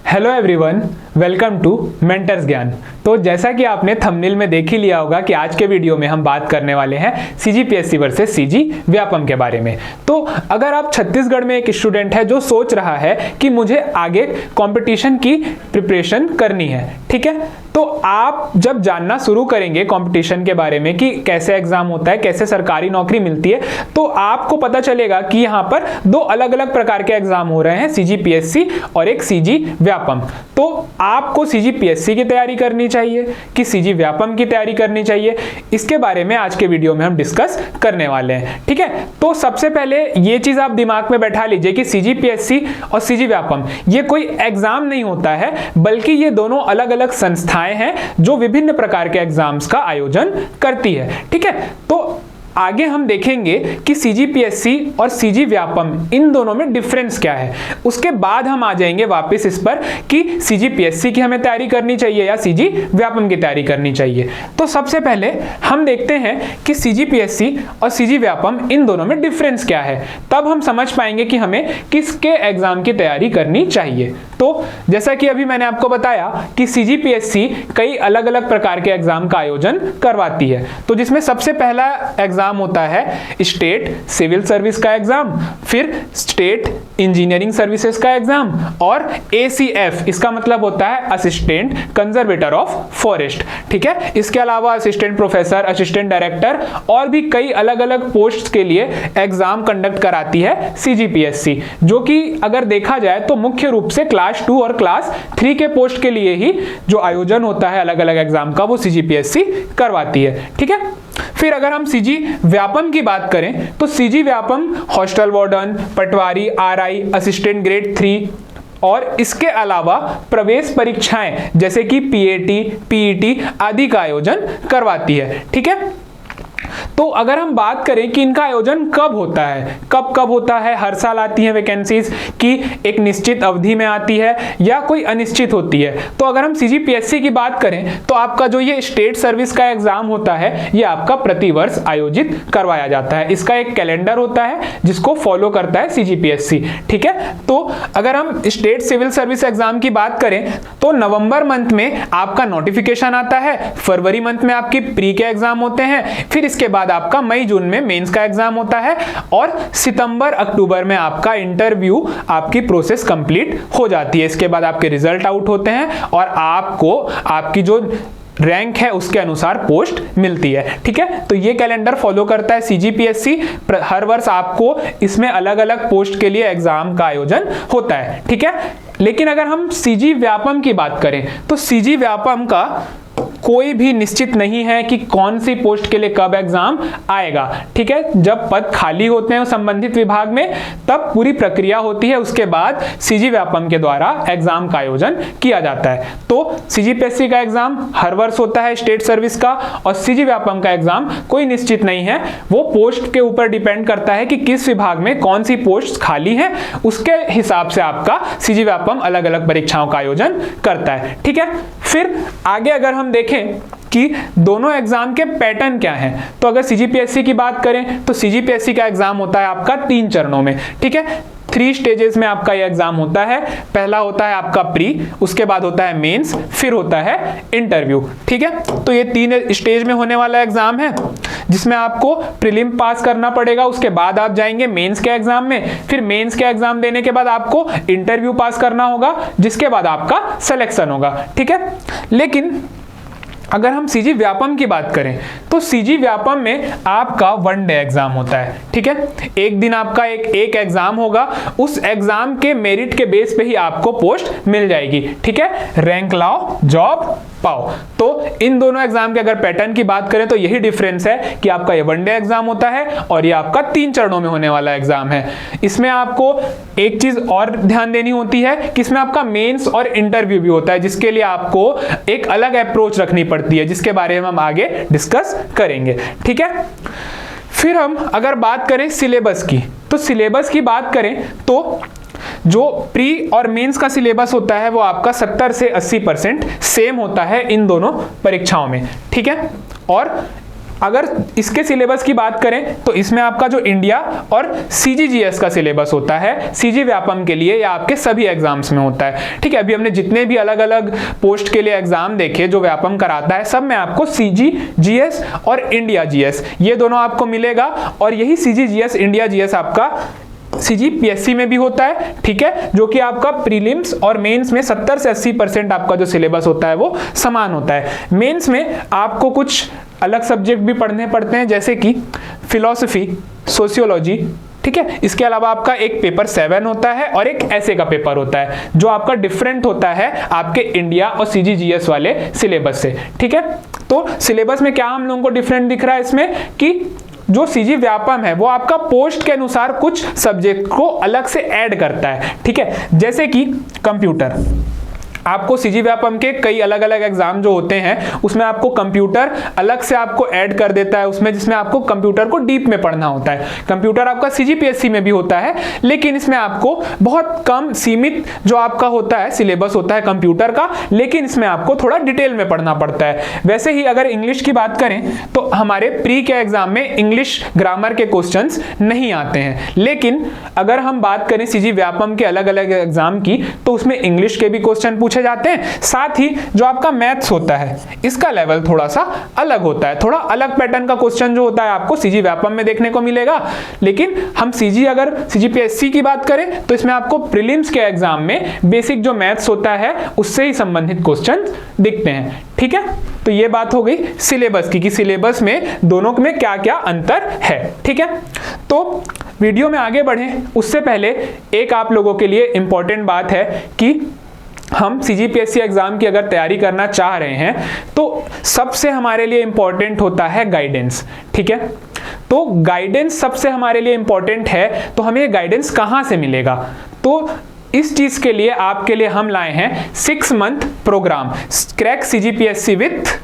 Hello everyone, welcome to Mentors Gyan. तो जैसा कि आपने थंबनेल में देख ही लिया होगा कि आज के वीडियो में हम बात करने वाले हैं सीजीपीएससी वर्सेस सीजी व्यापम के बारे में। तो अगर आप छत्तीसगढ़ में एक स्टूडेंट है जो सोच रहा है कि मुझे आगे कंपटीशन की प्रिपरेशन करनी है, ठीक है, तो आप जब जानना शुरू करेंगे कंपटीशन के बारे में कि कैसे एग्जाम होता है, कैसे सरकारी नौकरी मिलती है, तो आपको पता चलेगा कि यहाँ पर दो अलग अलग प्रकार के एग्जाम हो रहे हैं, सीजीपीएससी और एक सीजी व्यापम। तो आपको सीजीपीएससी की तैयारी करनी चाहिए कि सीजी व्यापम की तैयारी करनी चाहिए, इसके बारे में आज के वीडियो में हम डिस्कस करने वाले हैं, ठीक है। तो सबसे पहले ये चीज आप दिमाग में बैठा लीजिए कि सीजीपीएससी और सीजी व्यापम ये कोई एग्जाम नहीं होता है, बल्कि ये दोनों अलग अलग संस्थाएं हैं जो विभिन्न प्रकार के एग्जाम्स का आयोजन करती है, ठीक है। तो आगे हम देखेंगे कि सीजीपीएससी और सीजी व्यापम इन दोनों में डिफरेंस क्या है। उसके बाद हम आ जाएंगे वापस इस पर कि सीजीपीएससी की हमें तैयारी करनी चाहिए या सीजी व्यापम की तैयारी करनी चाहिए। तो सबसे पहले हम देखते हैं कि सीजीपीएससी और सीजी व्यापम इन दोनों में डिफरेंस क्या है, तब हम समझ पाएंगे कि हमें किसके एग्जाम की तैयारी करनी चाहिए। तो जैसा कि अभी मैंने आपको बताया कि सीजीपीएससी कई अलग अलग प्रकार के एग्जाम का आयोजन करवाती है। तो जिसमें सबसे पहला एग्जाम होता है स्टेट सिविल सर्विस का एग्जाम, फिर स्टेट इंजीनियरिंग सर्विसेज का एग्जाम और एसीएफ, इसका मतलब होता है असिस्टेंट कंजर्वेटर ऑफ फॉरेस्ट, ठीक है। इसके अलावा असिस्टेंट प्रोफेसर, असिस्टेंट डायरेक्टर और भी कई अलग अलग पोस्ट के लिए एग्जाम कंडक्ट कराती है सीजीपीएससी, जो कि अगर देखा जाए तो मुख्य रूप से क्लास 2 और क्लास 3 के पोस्ट के लिए ही जो आयोजन होता है अलग अलग एग्जाम का, वो सीजीपीएससी करवाती है, ठीक है। फिर अगर हम सीजी व्यापम की बात करें तो सीजी व्यापम हॉस्टल वार्डन, पटवारी, आरआई, असिस्टेंट ग्रेड 3 और इसके अलावा प्रवेश परीक्षाएं जैसे कि पीएटी, पीईटी आदि का आयोजन करवाती है, ठीक है। तो अगर हम बात करें कि इनका आयोजन कब होता है, कब कब होता है, हर साल आती है वैकेंसीज कि एक निश्चित अवधि में आती है या कोई अनिश्चित होती है। तो अगर हम सीजीपीएससी की बात करें तो आपका जो ये स्टेट सर्विस का एग्जाम होता है ये आपका प्रतिवर्ष आयोजित करवाया जाता है। इसका एक कैलेंडर होता है जिसको फॉलो करता है सीजीपीएससी, ठीक है। तो अगर हम स्टेट सिविल सर्विस एग्जाम की बात करें तो नवंबर मंथ में आपका नोटिफिकेशन आता है, फरवरी मंथ में आपकी प्री के एग्जाम होते हैं, फिर इसके बाद आपका मई जून में मेंस का एग्जाम होता है और सितंबर अक्टूबर में आपका इंटरव्यू आपकी प्रोसेस कंप्लीट हो जाती है। इसके बाद आपके रिजल्ट आउट होते हैं और आपको आपकी जो रैंक है उसके अनुसार पोस्ट मिलती है, ठीक है। तो ये कैलेंडर फॉलो करता है सीजीपीएससी, हर वर्ष आपको इसमें अलग अलग पोस्ट के लिए एग्जाम का आयोजन होता है, ठीक है। लेकिन अगर हम सीजी व्यापम की बात करें तो सीजी व्यापम का कोई भी निश्चित नहीं है कि कौन सी पोस्ट के लिए कब एग्जाम आएगा, ठीक है। जब पद खाली होते हैं संबंधित विभाग में तब पूरी प्रक्रिया होती है, उसके बाद सीजी व्यापम के द्वारा एग्जाम का आयोजन किया जाता है। तो सीजीपीएससी का एग्जाम हर वर्ष होता है स्टेट सर्विस का, और सीजी व्यापम का एग्जाम कोई निश्चित नहीं है, वो पोस्ट के ऊपर डिपेंड करता है कि किस विभाग में कौन सी पोस्ट खाली है, उसके हिसाब से आपका सीजी व्यापम अलग अलग परीक्षाओं का आयोजन करता है, ठीक है। फिर आगे अगर हम देखें कि दोनों एग्जाम के पैटर्न क्या हैं, तो अगर सीजीपीएससी की बात करें तो सीजीपीएससी का एग्जाम होता है आपका 3 चरणों में, ठीक है। 3 स्टेजेस में आपका यह एग्जाम होता है। पहला होता है आपका प्री, उसके बाद होता है मेंस, फिर होता है इंटरव्यू, ठीक है। तो ये 3 स्टेज में होने वाला एग्जाम है जिसमें आपको प्रीलिम पास करना पड़ेगा, उसके बाद आप जाएंगे मेंस के एग्जाम में, फिर मेंस के एग्जाम देने के बाद आपको इंटरव्यू पास करना होगा, जिसके बाद आपका सिलेक्शन होगा, ठीक है। लेकिन अगर हम सीजी व्यापम की बात करें तो सीजी व्यापम में आपका 1 डे एग्जाम होता है, ठीक है। एक दिन आपका एक एग्जाम होगा, उस एग्जाम के मेरिट के बेस पे ही आपको पोस्ट मिल जाएगी, ठीक है। रैंक लाओ, जॉब पाओ। तो इन दोनों एग्जाम के अगर पैटर्न की बात करें तो यही डिफरेंस है कि आपका ये 1 डे एग्जाम होता है और ये आपका 3 चरणों में होने वाला एग्जाम है। इसमें आपको एक चीज और ध्यान देनी होती है कि इसमें आपका मेंस और इंटरव्यू भी होता है, जिसके लिए आपको एक अलग अप्रोच रखनी पड़ती है, जिसके बारे में हम आगे डिस्कस करेंगे, ठीक है। फिर हम अगर बात करें सिलेबस की, तो सिलेबस की बात करें तो जो प्री और मेंस का सिलेबस होता है वो आपका 70 से 80% सेम होता है इन दोनों परीक्षाओं में, ठीक है। और अगर इसके सिलेबस की बात करें तो इसमें आपका जो इंडिया और सीजीजीएस का सिलेबस होता है सीजी व्यापम के लिए, या आपके सभी एग्जाम्स में होता है। ठीक है, अभी हमने जितने भी अलग अलग पोस्ट के लिए एग्जाम देखे जो व्यापम कराता है, सब में आपको सीजीजीएस और इंडिया जीएस ये दोनों आपको मिलेगा, और यही सीजीजीएस इंडिया जीएस आपका सीजीपीएससी में भी होता है। ठीक है, जो कि आपका प्रीलिम्स और मेंस में 70 से 80% आपका जो सिलेबस होता है वो समान होता है। मेंस में आपको कुछ अलग सब्जेक्ट भी पढ़ने पड़ते हैं, जैसे कि फिलॉसफी, सोशियोलॉजी। ठीक है, इसके अलावा आपका एक पेपर 7 होता है और एक ऐसे का पेपर होता है जो आपका डिफरेंट होता है आपके इंडिया और सीजीजीएस वाले सिलेबस से। ठीक है, तो सिलेबस में क्या हम लोगों को डिफरेंट दिख रहा है इसमें कि जो सीजी व्यापम है वो आपका पोस्ट के अनुसार कुछ सब्जेक्ट को अलग से ऐड करता है। ठीक है, जैसे कि कंप्यूटर, आपको सीजी व्यापम के कई अलग अलग एग्जाम जो होते हैं उसमें आपको कंप्यूटर अलग से आपको ऐड कर देता है उसमें, जिसमें आपको कंप्यूटर को डीप में पढ़ना होता है। कंप्यूटर आपका सीजीपीएससी में भी होता है, लेकिन इसमें आपको बहुत कम सीमित जो आपका होता है सिलेबस होता है कंप्यूटर का, लेकिन इसमें आपको थोड़ा डिटेल में पढ़ना पड़ता है। वैसे ही अगर इंग्लिश की बात करें तो हमारे प्री के एग्जाम में इंग्लिश ग्रामर के क्वेश्चंस नहीं आते हैं, लेकिन अगर हम बात करें सीजी व्यापम के अलग अलग एग्जाम की तो उसमें इंग्लिश के भी क्वेश्चन पूछे जाते हैं। साथ ही जो आपका मैथ्स होता है इसका लेवल थोड़ा सा अलग होता है, थोड़ा अलग पैटर्न का क्वेश्चन जो होता है आपको सीजी व्यापम में देखने को मिलेगा। लेकिन हम अगर सीजीपीएससी की बात करें तो इसमें आपको प्रीलिम्स के एग्जाम में बेसिक जो मैथ्स होता है उससे ही संबंधित क्वेश्चन दिखते हैं। ठीक है, तो ये बात हो गई सिलेबस की कि सिलेबस में दोनों में क्या क्या अंतर है। ठीक है, तो वीडियो में आगे बढ़ें उससे पहले एक आप लोगों के लिए इंपॉर्टेंट बात है कि हम सीजीपीएससी एग्जाम की अगर तैयारी करना चाह रहे हैं तो सबसे हमारे लिए इंपॉर्टेंट होता है गाइडेंस। ठीक है, तो गाइडेंस सबसे हमारे लिए इंपॉर्टेंट है, तो हमें गाइडेंस कहां से मिलेगा? तो इस चीज के लिए आपके लिए हम लाए हैं 6 month program crack CGPSC with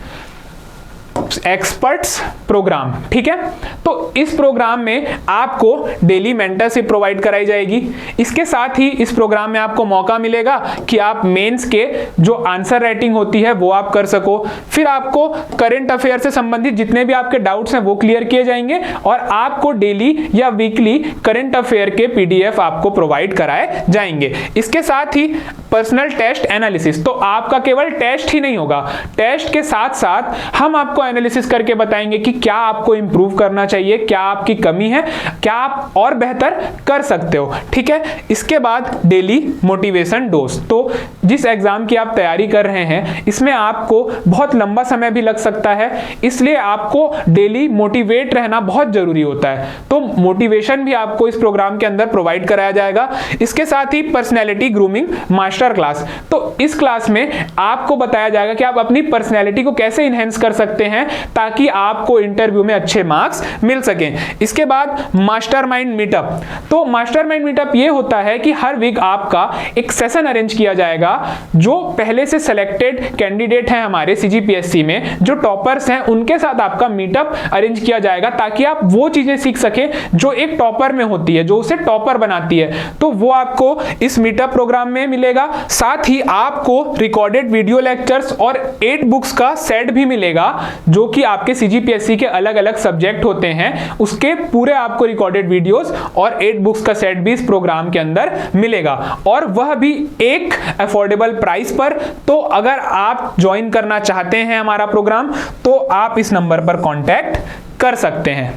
experts program. ठीक है, तो इस प्रोग्राम में आपको डेली मेंटरशिप प्रोवाइड कराई जाएगी। इसके साथ ही इस प्रोग्राम में आपको मौका मिलेगा कि आप मेंस के जो आंसर राइटिंग होती है वो आप कर सको, फिर आपको करंट अफेयर से संबंधित जितने भी आपके डाउट्स हैं वो क्लियर किए जाएंगे, और आपको डेली या वीकली करंट अफेयर के पीडीएफ आपको प्रोवाइड कराए जाएंगे। इसके साथ ही पर्सनल टेस्ट एनालिसिस, तो आपका केवल टेस्ट ही नहीं होगा, टेस्ट के साथ साथ हम आपको एनालिसिस करके बताएंगे कि क्या आपको इंप्रूव करना चाहिए, क्या आपकी कमी है, क्या आप और बेहतर कर सकते हो। ठीक है, इसके बाद डेली मोटिवेशन डोज, तो जिस एग्जाम की आप तैयारी कर रहे हैं इसमें आपको बहुत लंबा समय भी लग सकता है, इसलिए आपको डेली मोटिवेट रहना बहुत जरूरी होता है। तो मोटिवेशन भी आपको इस प्रोग्राम के अंदर प्रोवाइड कराया जाएगा। इसके साथ ही पर्सनैलिटी ग्रूमिंग मास्टर क्लास, तो इस क्लास में आपको बताया जाएगा कि आप अपनी पर्सनैलिटी को कैसे इनहेंस कर सकते हैं ताकि आपको इंटरव्यू में अच्छे मार्क्स मिल सकें। इसके बाद मास्टरमाइंड मीटअप, तो मास्टरमाइंड मीटअप ये होता है कि हर वीक आपका एक सेशन अरेंज किया जाएगा, जो पहले से सिलेक्टेड कैंडिडेट हैं हमारे सीजीपीएससी में, जो टॉपर्स हैं उनके साथ आपका मीटअप अरेंज किया जाएगा ताकि आप वो चीजें सीख सकें जो एक टॉपर में होती है, जो उसे टॉपर बनाती है, तो वो आपको इस मीटअप प्रोग्राम में मिलेगा। साथ ही आपको रिकॉर्डेड वीडियो लेक्चर्स और 8 बुक्स का सेट भी मिलेगा, जो कि आपके सीजीपीएससी के अलग अलग सब्जेक्ट होते हैं उसके पूरे आपको रिकॉर्डेड वीडियोस और 8 बुक्स का सेट भी इस प्रोग्राम के अंदर मिलेगा, और वह भी एक अफोर्डेबल प्राइस पर। तो अगर आप ज्वाइन करना चाहते हैं हमारा प्रोग्राम तो आप इस नंबर पर कांटेक्ट कर सकते हैं।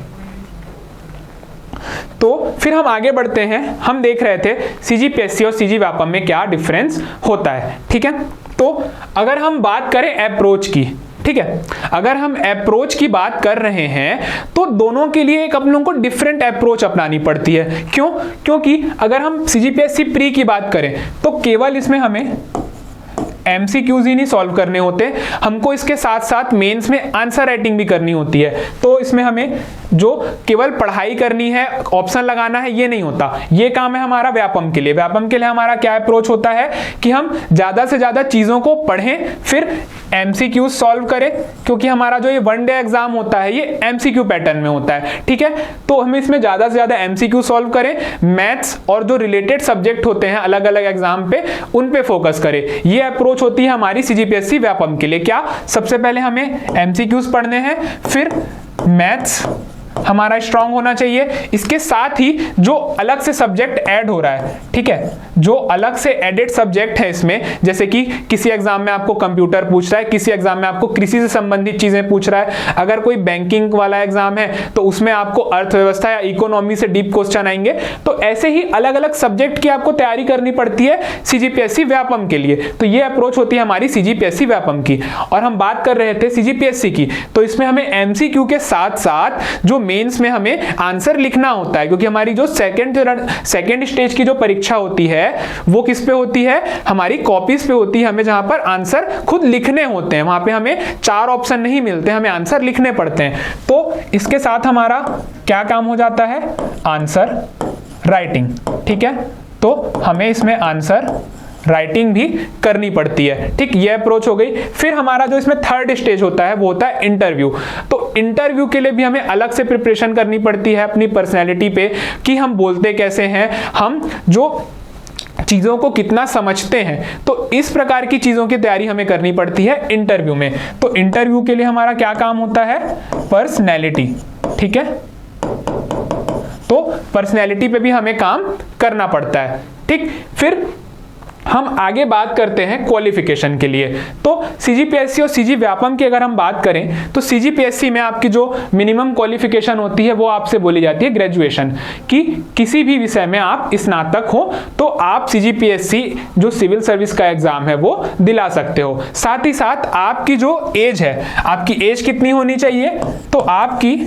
तो फिर हम आगे बढ़ते हैं, हम देख रहे थे सीजीपीएससी और सीजी व्यापम में क्या डिफरेंस होता है। ठीक है, तो अगर हम बात करें अप्रोच की, ठीक है, अगर हम अप्रोच की बात कर रहे हैं तो दोनों के लिए एक हम लोगों को डिफरेंट अप्रोच अपनानी पड़ती है। क्यों? क्योंकि अगर हम सीजीपीएससी प्री की बात करें तो केवल इसमें हमें एमसीक्यूज ही नहीं सॉल्व करने होते, हमको इसके साथ साथ मेंस में आंसर राइटिंग भी करनी होती है। तो इसमें हमें जो केवल पढ़ाई करनी है, ऑप्शन लगाना है, ये नहीं होता, ये काम है हमारा व्यापम के लिए। व्यापम के लिए हमारा क्या अप्रोच होता है कि हम ज्यादा से ज्यादा चीजों को पढ़ें, फिर एमसीक्यूज सॉल्व करें, क्योंकि हमारा जो ये 1 डे एग्जाम होता है ये एमसीक्यू पैटर्न में होता है। ठीक है, तो हम इसमें ज्यादा से ज्यादा एमसीक्यू सॉल्व करें, मैथ्स और जो रिलेटेड सब्जेक्ट होते हैं अलग अलग एग्जाम पे उन पे फोकस करें। ये अप्रोच होती है हमारी सीजीपीएससी व्यापम के लिए। क्या? सबसे पहले हमें एमसीक्यूज पढ़ने हैं, फिर मैथ्स हमारा स्ट्रांग होना चाहिए। इसके साथ ही जो अलग से सब्जेक्ट ऐड हो रहा है, ठीक है, जो अलग से एडेड सब्जेक्ट है इसमें, जैसे कि किसी एग्जाम में आपको कंप्यूटर पूछ रहा है, किसी एग्जाम में आपको कृषि से संबंधित चीजें पूछ रहा है, अगर कोई बैंकिंग वाला एग्जाम है तो उसमें आपको अर्थव्यवस्था या इकोनॉमी से डीप क्वेश्चन आएंगे। तो ऐसे ही अलग अलग सब्जेक्ट की आपको तैयारी करनी पड़ती है सीजीपीएससी व्यापम के लिए। तो ये अप्रोच होती है हमारी सीजीपीएससी व्यापम की। और हम बात कर रहे थे सीजीपीएससी की, तो इसमें हमें एमसीक्यू के साथ साथ जो मेंस में हमें आंसर लिखना होता है, क्योंकि हमारी जो सेकंड स्टेज की जो परीक्षा होती है वो किस पे होती है, हमारी कॉपीज पे होती है, हमें जहां पर आंसर खुद लिखने होते हैं, वहां पे हमें 4 ऑप्शन नहीं मिलते, हमें आंसर लिखने पड़ते हैं। तो इसके साथ हमारा क्या काम हो जाता है, आंसर राइटिंग, ठीक है। तो हमें इसमें आंसर राइटिंग भी करनी पड़ती है, ठीक, ये अप्रोच हो गई। फिर हमारा जो इसमें थर्ड स्टेज होता है वो होता है इंटरव्यू। तो इंटरव्यू के लिए भी हमें अलग से प्रिपरेशन करनी पड़ती है अपनी पर्सनैलिटी पे, कि हम बोलते कैसे हैं, हम जो चीजों को कितना समझते हैं। तो इस प्रकार की चीजों की तैयारी हमें करनी पड़ती है इंटरव्यू में। तो इंटरव्यू के लिए हमारा क्या काम होता है, पर्सनैलिटी, ठीक है। तो पर्सनैलिटी पे भी हमें काम करना पड़ता है, ठीक। फिर हम आगे बात करते हैं क्वालिफिकेशन के लिए। तो सीजीपीएससी और सीजी व्यापम की अगर हम बात करें तो सीजीपीएससी में आपकी जो मिनिमम क्वालिफिकेशन होती है वो आपसे बोली जाती है ग्रेजुएशन, कि किसी भी विषय में आप स्नातक हो तो आप सीजीपीएससी जो सिविल सर्विस का एग्जाम है वो दिला सकते हो। साथ ही साथ आपकी जो एज है, आपकी एज कितनी होनी चाहिए, तो आपकी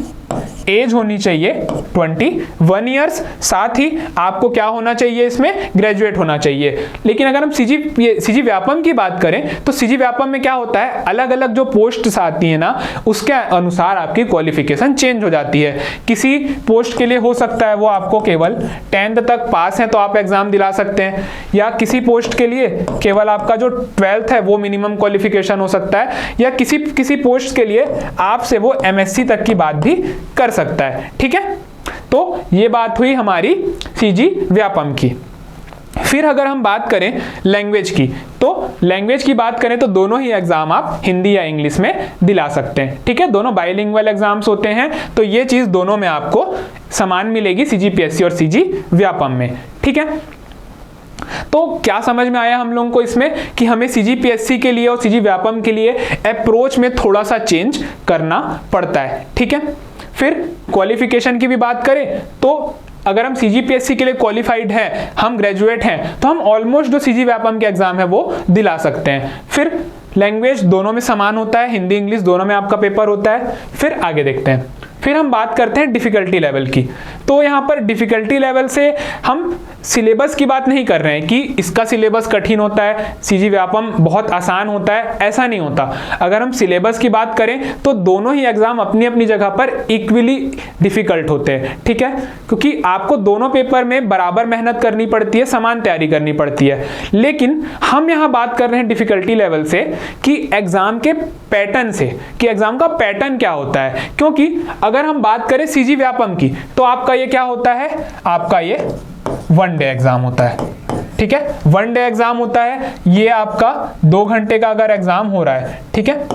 एज होनी चाहिए 21 ईयर्स। साथ ही आपको क्या होना चाहिए, इसमें ग्रेजुएट होना चाहिए। लेकिन अगर हम सीजी व्यापम की बात करें तो सीजी व्यापम में क्या होता है, अलग अलग जो पोस्ट्स आती है ना उसके अनुसार आपकी क्वालिफिकेशन चेंज हो जाती है। किसी पोस्ट के लिए हो सकता है वो आपको केवल 10th तक पास है तो आप एग्जाम दिला सकते हैं, या किसी पोस्ट के लिए केवल आपका जो 12th है वो मिनिमम क्वालिफिकेशन हो सकता है, या किसी पोस्ट के लिए आपसे वो एमएससी तक की बात भी कर सकता है, ठीक है। तो ये बात हुई हमारी सीजी व्यापम की। फिर अगर हम बात करें लैंग्वेज की, तो लैंग्वेज की बात करें तो दोनों ही एग्जाम आप हिंदी या इंग्लिश में दिला सकते हैं, ठीक है। दोनों बाइलिंगुअल एग्जाम्स होते हैं, तो ये चीज दोनों में आपको समान मिलेगी सीजीपीएससी और सीजी व्यापम में, ठीक है। तो क्या समझ में आया हम लोगों को इसमें कि हमें सीजीपीएससी के लिए और सीजी व्यापम के लिए अप्रोच में थोड़ा सा चेंज करना पड़ता है, ठीक है। फिर क्वालिफिकेशन की भी बात करें तो अगर हम सीजीपीएससी के लिए क्वालिफाइड हैं, हम ग्रेजुएट हैं, तो हम ऑलमोस्ट जो सीजी व्यापम के एग्जाम है वो दिला सकते हैं। फिर लैंग्वेज दोनों में समान होता है, हिंदी इंग्लिश दोनों में आपका पेपर होता है। फिर आगे देखते हैं, फिर हम बात करते हैं डिफिकल्टी लेवल की। तो यहाँ पर डिफिकल्टी लेवल से हम सिलेबस की बात नहीं कर रहे हैं कि इसका सिलेबस कठिन होता है, सीजी व्यापम बहुत आसान होता है, ऐसा नहीं होता। अगर हम सिलेबस की बात करें तो दोनों ही एग्जाम अपनी अपनी जगह पर इक्वली डिफिकल्ट होते हैं, ठीक है, क्योंकि आपको दोनों पेपर में बराबर मेहनत करनी पड़ती है, समान तैयारी करनी पड़ती है। लेकिन हम यहाँ बात कर रहे हैं डिफिकल्टी लेवल से कि एग्जाम के पैटर्न से, कि एग्जाम का पैटर्न क्या होता है। क्योंकि अगर हम बात करें सीजी व्यापम की तो आपका ये क्या होता है, आपका ये 1 डे एग्जाम होता है, ठीक है, 1 डे एग्जाम होता है। ये आपका 2 घंटे का अगर एग्जाम हो रहा है, ठीक है,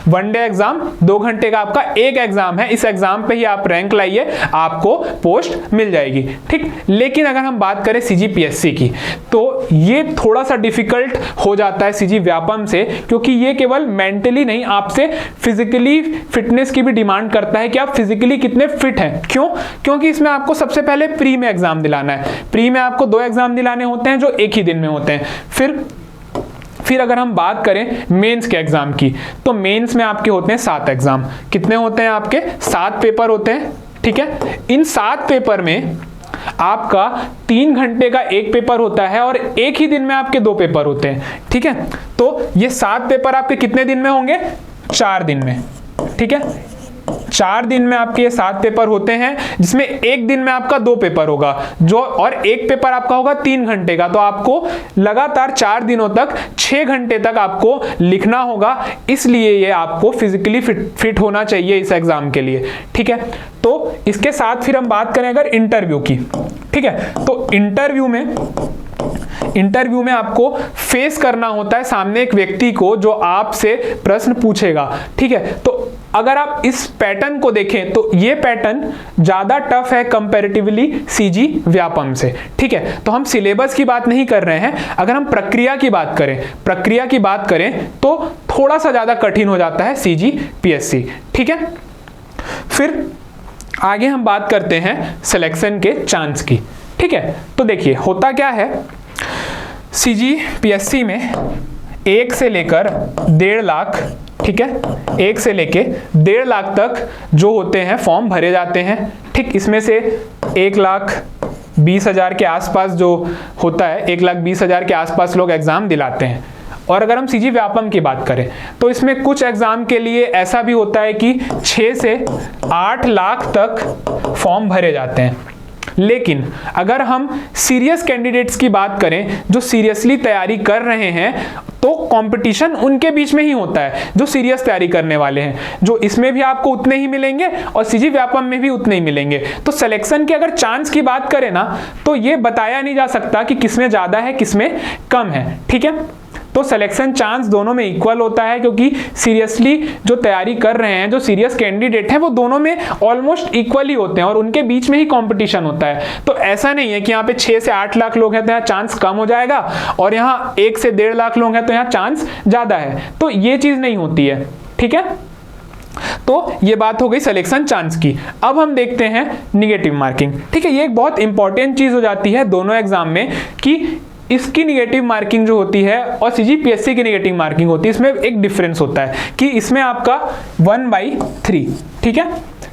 1 डे एग्जाम 2 घंटे का आपका एक एग्जाम है, इस एग्जाम पे ही आप रैंक लाइए, आपको पोस्ट मिल जाएगी, ठीक। लेकिन अगर हम बात करें सीजीपीएससी की तो ये थोड़ा सा डिफिकल्ट हो जाता है सीजी व्यापम से, क्योंकि ये केवल मेंटली नहीं आपसे फिजिकली फिटनेस की भी डिमांड करता है कि आप फिजिकली कितने फिट हैं। क्यों? क्योंकि इसमें आपको सबसे पहले प्री में एग्जाम दिलाना है। प्री में आपको 2 एग्जाम दिलाने होते हैं जो एक ही दिन में होते हैं। फिर अगर हम बात करें मेंस के एग्जाम की तो मेंस में आपके होते हैं 7 एग्जाम। कितने होते हैं आपके? 7 पेपर होते हैं, ठीक है। इन 7 पेपर में आपका 3 घंटे का एक पेपर होता है और एक ही दिन में आपके 2 पेपर होते हैं, ठीक है। तो ये 7 पेपर आपके कितने दिन में होंगे? 4 दिन में, ठीक है। 4 दिन में आपके ये 7 पेपर होते हैं, जिसमें एक दिन में आपका 2 पेपर होगा, जो और एक पेपर आपका होगा 3 घंटे का। तो आपको लगातार 4 दिनों तक 6 घंटे तक आपको लिखना होगा, इसलिए ये आपको फिजिकली फिट होना चाहिए इस एग्जाम के लिए, ठीक है। तो इसके साथ फिर हम बात करें अगर इंटरव्यू की, ठीक है, तो इंटरव्यू में आपको फेस करना होता है सामने एक व्यक्ति को जो आपसे प्रश्न पूछेगा, ठीक है। तो अगर आप इस पैटर्न को देखें तो ये पैटर्न ज्यादा टफ है कंपैरेटिवली सीजी व्यापम से, ठीक है। तो हम सिलेबस की बात नहीं कर रहे हैं, अगर हम प्रक्रिया की बात करें तो थोड़ा सा ज्यादा कठिन हो जाता है सीजी पीएससी, ठीक है। फिर आगे हम बात करते हैं सिलेक्शन के चांस की, ठीक है। तो देखिए होता क्या है, सीजी पीएससी में 1 से लेकर 1.5 लाख, ठीक है, 1 से लेके 1.5 लाख तक जो होते हैं फॉर्म भरे जाते हैं, ठीक। इसमें से 1,20,000 के आसपास जो होता है, 1,20,000 के आसपास लोग एग्जाम दिलाते हैं। और अगर हम सीजी व्यापम की बात करें तो इसमें कुछ एग्जाम के लिए ऐसा भी होता है कि 6 से 8 लाख तक फॉर्म भरे जाते हैं। लेकिन अगर हम सीरियस कैंडिडेट्स की बात करें, जो सीरियसली तैयारी कर रहे हैं, तो कंपटीशन उनके बीच में ही होता है जो सीरियस तैयारी करने वाले हैं, जो इसमें भी आपको उतने ही मिलेंगे और सीजी व्यापम में भी उतने ही मिलेंगे। तो सिलेक्शन के अगर चांस की बात करें ना, तो ये बताया नहीं जा सकता कि किसमें ज्यादा है किसमें कम है, ठीक है। तो सिलेक्शन चांस दोनों में इक्वल होता है, क्योंकि सीरियसली जो तैयारी कर रहे हैं, जो सीरियस कैंडिडेट हैं, वो दोनों में ऑलमोस्ट इक्वल ही होते हैं और उनके बीच में ही कंपटीशन होता है। तो ऐसा नहीं है कि यहाँ पे 6 से 8 लाख लोग हैं तो यहाँ चांस कम हो जाएगा और यहाँ 1 से 1.5 लाख लोग हैं तो यहाँ चांस ज्यादा है, तो ये चीज नहीं होती है, ठीक है। तो ये बात हो गई सिलेक्शन चांस की। अब हम देखते हैं निगेटिव मार्किंग, ठीक है। ये एक बहुत इंपॉर्टेंट चीज हो जाती है दोनों एग्जाम में कि इसकी निगेटिव मार्किंग जो होती है और सीजीपीएससी की निगेटिव मार्किंग होती है, इसमें एक डिफरेंस होता है कि इसमें आपका 1/3, ठीक है,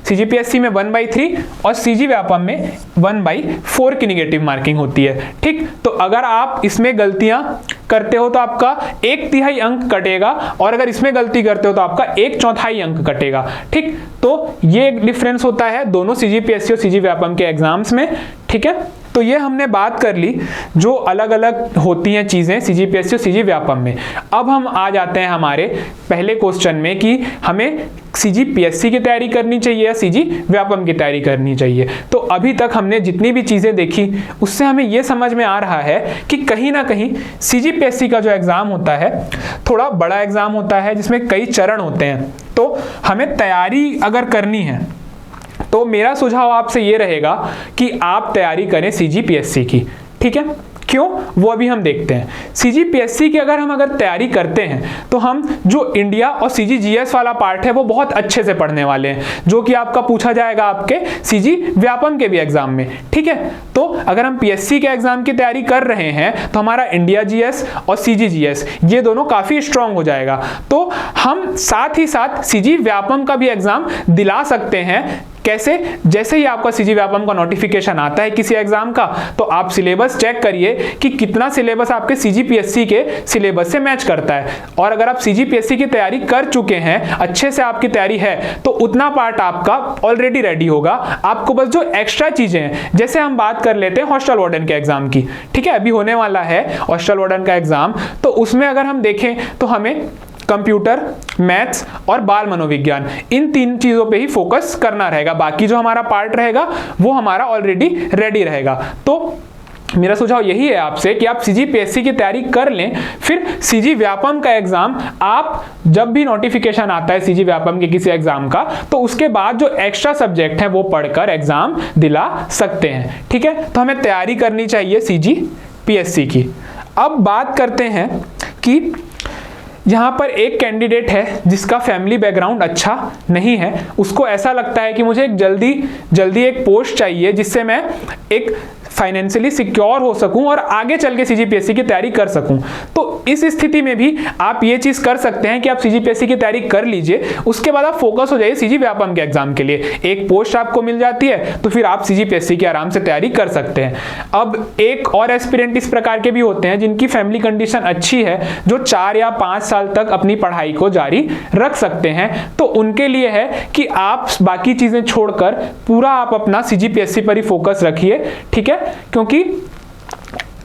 सीजीपीएससी में 1/3 और सीजी व्यापम में 1/4 की निगेटिव मार्किंग होती है, ठीक। तो अगर आप इसमें गलतियां करते हो तो आपका 1/3 अंक कटेगा और अगर इसमें गलती करते हो तो आपका 1/4 अंक कटेगा, ठीक। तो ये एक डिफरेंस होता है दोनों सीजीपीएससी और सीजी व्यापम के एग्जाम्स में, ठीक है। तो ये हमने बात कर ली जो अलग अलग होती हैं चीजें सीजीपीएससी और सीजी व्यापम में। अब हम आ जाते हैं हमारे पहले क्वेश्चन में कि हमें सीजीपीएससी की तैयारी करनी चाहिए या सीजी व्यापम की तैयारी करनी चाहिए। तो अभी तक हमने जितनी भी चीजें देखी उससे हमें यह समझ में आ रहा है कि कहीं ना कहीं सीजीपीएससी का जो एग्जाम होता है थोड़ा बड़ा एग्जाम होता है जिसमें कई चरण होते हैं। तो हमें तैयारी अगर करनी है तो मेरा सुझाव आपसे ये रहेगा कि आप तैयारी करें सीजीपीएससी की, ठीक है। क्यों, वो अभी हम देखते हैं। सीजीपीएससी की अगर तैयारी करते हैं तो हम जो इंडिया और सीजीजीएस वाला पार्ट है वो बहुत अच्छे से पढ़ने वाले हैं, जो कि आपका पूछा जाएगा आपके सीजी व्यापम के भी एग्जाम में, ठीक है। तो अगर हम पीएससी के एग्जाम की तैयारी कर रहे हैं तो हमारा इंडिया जीएस और सीजीजीएस ये दोनों काफी स्ट्रांग हो जाएगा। तो हम साथ ही साथ सीजी व्यापम का भी एग्जाम दिला सकते हैं। कैसे, जैसे ही आपका सीजी व्यापम का नोटिफिकेशन आता है किसी एग्जाम का, तो आप सिलेबस चेक करिए कि कितना सिलेबस आपके सीजीपीएससी के सिलेबस से मैच करता है। और अगर आप सीजीपीएससी की तैयारी कर चुके हैं, अच्छे से आपकी तैयारी है, तो उतना पार्ट आपका ऑलरेडी रेडी होगा। आपको बस जो एक्स्ट्रा चीजें हैं, जैसे हम बात कर लेते हैं हॉस्टल वार्डन के एग्जाम की, ठीक है, अभी होने वाला है हॉस्टल वार्डन का एग्जाम। तो उसमें अगर हम देखें तो हमें कंप्यूटर, मैथ्स और बाल मनोविज्ञान, इन 3 चीजों पे ही फोकस करना रहेगा। बाकी जो हमारा पार्ट रहेगा वो हमारा ऑलरेडी रेडी रहेगा। तो मेरा सुझाव यही है आपसे कि आप सीजीपीएससी की तैयारी कर लें, फिर सीजी व्यापम का एग्जाम आप जब भी नोटिफिकेशन आता है सीजी व्यापम के किसी एग्जाम का, तो उसके बाद जो एक्स्ट्रा सब्जेक्ट है वो पढ़कर एग्जाम दिला सकते हैं, ठीक है। तो हमें तैयारी करनी चाहिए सीजीपीएससी की। अब बात करते हैं कि यहाँ पर एक कैंडिडेट है जिसका फैमिली बैकग्राउंड अच्छा नहीं है, उसको ऐसा लगता है कि मुझे एक जल्दी एक पोस्ट चाहिए जिससे मैं एक फाइनेंशियली सिक्योर हो सकूं और आगे चल के सीजीपीएससी की तैयारी कर सकूं। तो इस स्थिति में भी आप ये चीज कर सकते हैं कि आप सीजीपीएससी की तैयारी कर लीजिए, उसके बाद आप फोकस हो जाइए सीजी व्यापम के एग्जाम के लिए। एक पोस्ट आपको मिल जाती है तो फिर आप सीजीपीएससी की आराम से तैयारी कर सकते हैं। अब एक और एस्पिरेंट इस प्रकार के भी होते हैं जिनकी फैमिली कंडीशन अच्छी है, जो 4 या 5 साल तक अपनी पढ़ाई को जारी रख सकते हैं। तो उनके लिए है कि आप बाकी चीजें छोड़कर पूरा आप अपना सीजीपीएससी पर ही फोकस रखिए, ठीक है। क्योंकि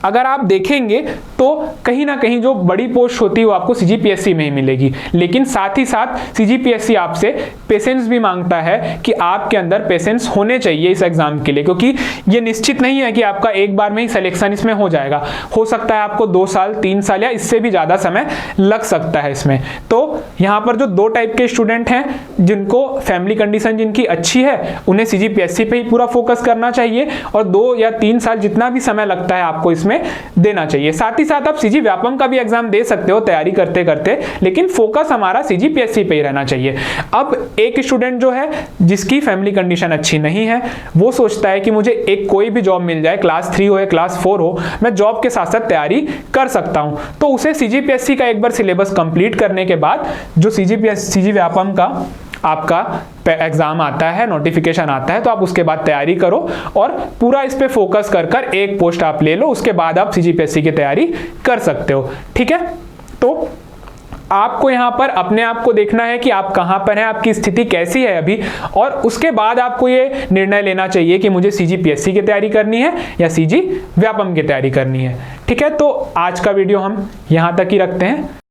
अगर आप देखेंगे तो तो कहीं ना कहीं जो बड़ी पोस्ट होती है वो आपको सीजीपीएससी में ही मिलेगी। लेकिन साथ ही साथ सीजीपीएससी आपसे पेशेंस भी मांगता है कि आपके अंदर पेशेंस होने चाहिए इस एग्जाम के लिए, क्योंकि ये निश्चित नहीं है कि आपका एक बार में ही सिलेक्शन इसमें हो जाएगा। हो सकता है आपको 2 साल 3 साल या इससे भी ज्यादा समय लग सकता है इसमें। तो यहां पर जो 2 टाइप के स्टूडेंट हैं, जिनको फैमिली कंडीशन जिनकी अच्छी है, उन्हें सीजीपीएससी पे ही पूरा फोकस करना चाहिए और 2 या 3 साल जितना भी समय लगता है आपको इसमें देना चाहिए। साथ ही साथ आप सीजी व्यापम का भी एग्जाम दे सकते हो तैयारी करते करते, लेकिन फोकस हमारा सीजीपीएससी पे ही रहना चाहिए। अब एक स्टूडेंट जो है जिसकी फैमिली कंडीशन अच्छी नहीं है, वो सोचता है कि मुझे एक कोई भी जॉब मिल जाए, क्लास 3 हो या क्लास 4 हो, मैं जॉब के साथ साथ तैयारी कर सकता हूं। तो उसे सीजीपीएससी का एक बार सिलेबस कंप्लीट करने के बाद जो सीजी व्यापम का आपका एग्जाम आता है, नोटिफिकेशन आता है, तो आप उसके बाद तैयारी करो और पूरा इस पे फोकस कर एक पोस्ट आप ले लो। उसके बाद आप सीजीपीएससी की तैयारी कर सकते हो। ठीक है, तो आपको यहां पर अपने आप को देखना है कि आप कहां पर हैं, आपकी स्थिति कैसी है अभी, और उसके बाद आपको ये निर्णय लेना चाहिए कि मुझे सीजीपीएससी की तैयारी करनी है या सीजी व्यापम की तैयारी करनी है। ठीक है, तो आज का वीडियो हम यहां तक ही रखते हैं।